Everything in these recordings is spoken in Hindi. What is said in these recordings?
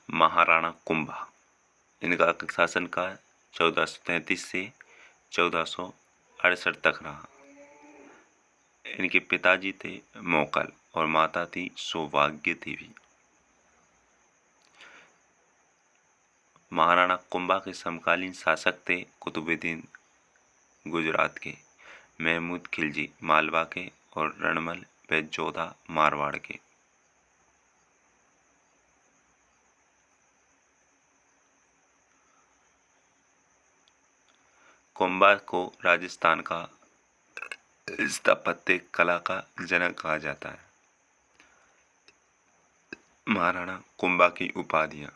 महाराणा कुंभा। इनका शासनकाल 1433 से 1468 तक रहा। इनके पिताजी थे मोकल और माता थी सौभाग्य देवी। महाराणा कुंभा के समकालीन शासक थे कुतुबुद्दीन गुजरात के, महमूद खिलजी मालवा के और रणमल बेजोधा मारवाड़ के। कुंभा को राजस्थान का स्थापत्य कला का जनक कहा जाता है। महाराणा कुंभा की उपाधियां: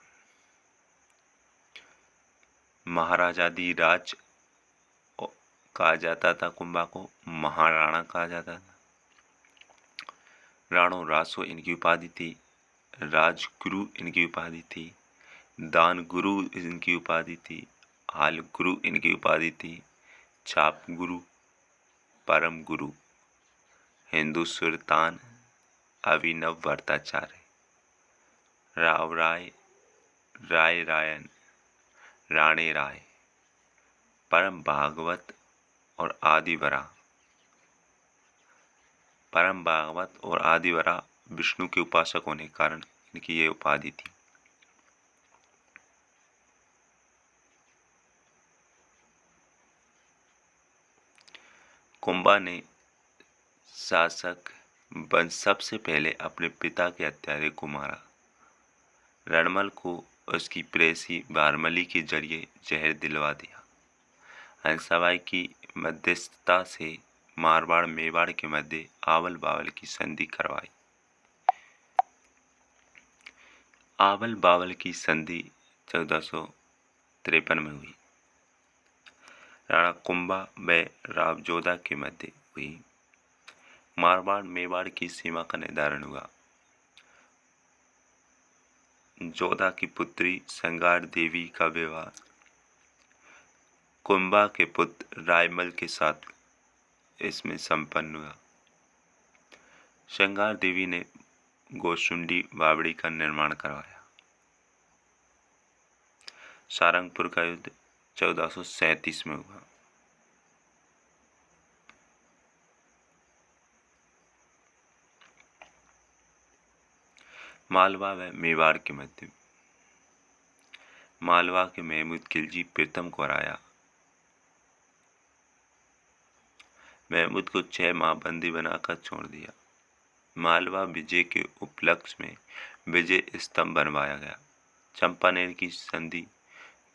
महाराजाधिराज कहा जाता था, कुंभा को महाराणा कहा जाता था। राणो रासो इनकी उपाधि थी। राजगुरु इनकी उपाधि थी। दान गुरु इनकी उपाधि थी। हाल गुरु इनकी उपाधि थी। छाप गुरु, परम गुरु, हिंदू सुल्तान, अभिनव भट्टाचार्य, राव राय, राय रायन, राणे राय, परम भागवत और आदिवरा। परम भागवत और आदिवरा विष्णु के उपासक होने के कारण इनकी ये उपाधि थी। कुंभा ने शासक बन सबसे पहले अपने पिता के हत्यारे को मारा। रणमल को उसकी प्रेसी बारमली के जरिए जहर दिलवा दिया। हंसाबाई की मध्यस्थता से मारवाड़ मेवाड़ के मध्य आवल बावल की संधि करवाई। आवल बावल की संधि 1453 में हुई। राणा कुंभा व रावजोधा के मध्य हुई। मारवाड़ मेवाड़ की सीमा का निर्धारण हुआ। जोधा की पुत्री संगार देवी का विवाह कुंभा के पुत्र रायमल के साथ इसमें संपन्न हुआ। संगार देवी ने गोशुंडी बावड़ी का निर्माण करवाया। सारंगपुर का युद्ध 1437 में हुआ। मालवा व मेवाड़ के मध्य मालवा के महमूद खिलजी प्रथम को हराया। महमूद को 6 माह बंदी बनाकर छोड़ दिया। मालवा विजय के उपलक्ष्य में विजय स्तंभ बनवाया गया। चंपानेर की संधि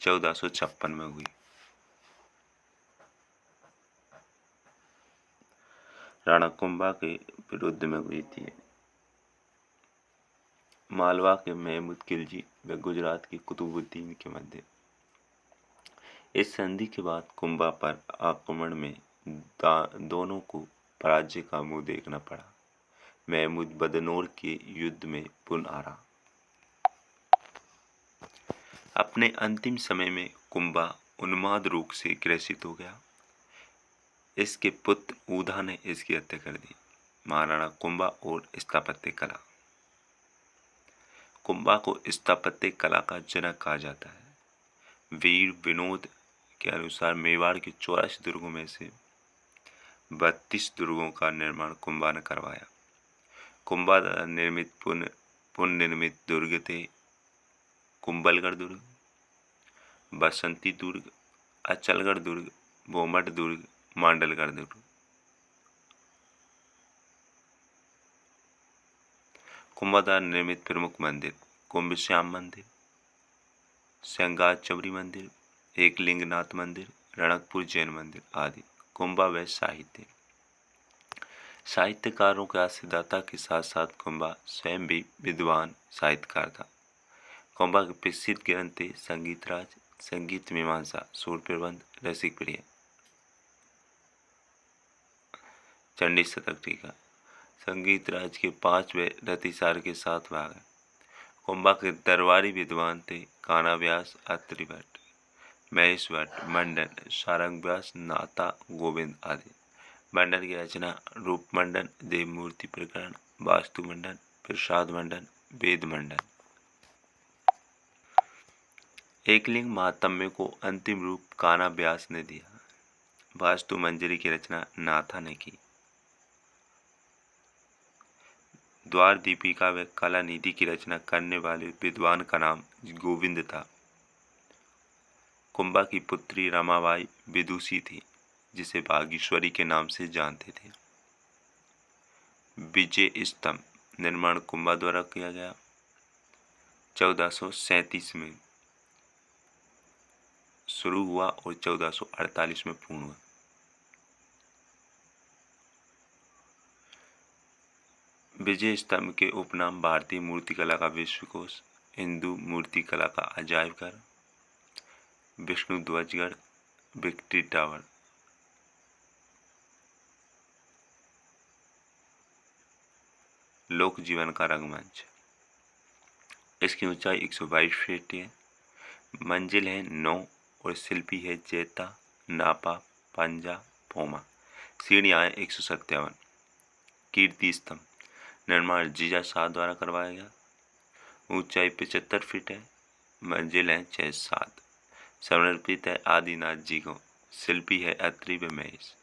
1456 में हुई। राणा कुंभा के विरुद्ध में हुई थी। मालवा के महमूद खिलजी व गुजरात के कुतुबुद्दीन के मध्य। इस संधि के बाद कुंभा पर आक्रमण में दोनों को पराजय का मुंह देखना पड़ा। महमूद बदनौर के युद्ध में पुनः हारा। अपने अंतिम समय में कुंभा उन्माद रोग से ग्रसित हो गया। इसके पुत्र ऊधा ने इसकी हत्या कर दी। महाराणा कुंभा और स्थापत्य कला। कुंभा को स्थापत्य कला का जनक कहा जाता है। वीर विनोद के अनुसार मेवाड़ के 84 दुर्गों में से 32 दुर्गों का निर्माण कुंभा ने करवाया। कुंभा द्वारा निर्मित पुनर्निर्मित दुर्ग थे कुंभलगढ़ दुर्ग, बसंती दुर्ग, अचलगढ़ दुर्ग, बोमट दुर्ग, मांडलगढ़ दुर्ग। कुंभा द्वारा निर्मित प्रमुख मंदिर कुंभ श्याम मंदिर, श्रृंगार चौरी मंदिर, एकलिंगनाथ मंदिर, रणकपुर जैन मंदिर आदि। कुंभा व साहित्य। साहित्यकारों के आश्रयदाता के साथ साथ कुंभा स्वयं भी विद्वान साहित्यकार था। कुंभा के प्रसिद्ध ग्रंथ थे संगीतराज, संगीत मीमांसा, सूर प्रबंध, रसिक प्रिय, चंडी शतक टीका। संगीतराज के 5 व रतिसार के 7 भाग हैं। कुंभा के दरबारी विद्वान थे काना व्यास, अत्रि भट्ट, महेश भट्ट, मंडन, सारंग व्यास, नाथा गोविंद आदि। मंडन की रचना रूप मंडन, देव मूर्ति प्रकरण, वास्तु मंडन, प्रसाद मंडन, वेद मंडन। एकलिंग महात्म्य को अंतिम रूप कान्हा व्यास ने दिया। वास्तु मंजरी की रचना नाथा ने की। द्वार दीपिका व कला निधि की रचना करने वाले विद्वान का नाम गोविंद था। कुंभा की पुत्री रमाबाई विदुषी थी, जिसे बागेश्वरी के नाम से जानते थे। विजय स्तंभ निर्माण कुंभा द्वारा किया गया। 1437 में शुरू हुआ और 1448 में पूर्ण हुआ। विजय स्तंभ के उपनाम भारतीय मूर्तिकला का विश्वकोश, हिंदू मूर्तिकला का अजायब घर, विष्णु ध्वजगढ़, विक्ट्री टावर। लोक जीवन का रंगमंच। इसकी ऊंचाई 122 फीट है, मंजिल है 9 और शिल्पी है जैता, नापा, पंजा, पोमा। सीढ़ियाँ हैं 157। कीर्ति स्तंभ निर्माण जीजा शाह द्वारा करवाया गया। ऊंचाई 75 फीट है, मंजिल है 6-7। समर्पित है आदिनाथ जी को। शिल्पी है अत्रि व महेश।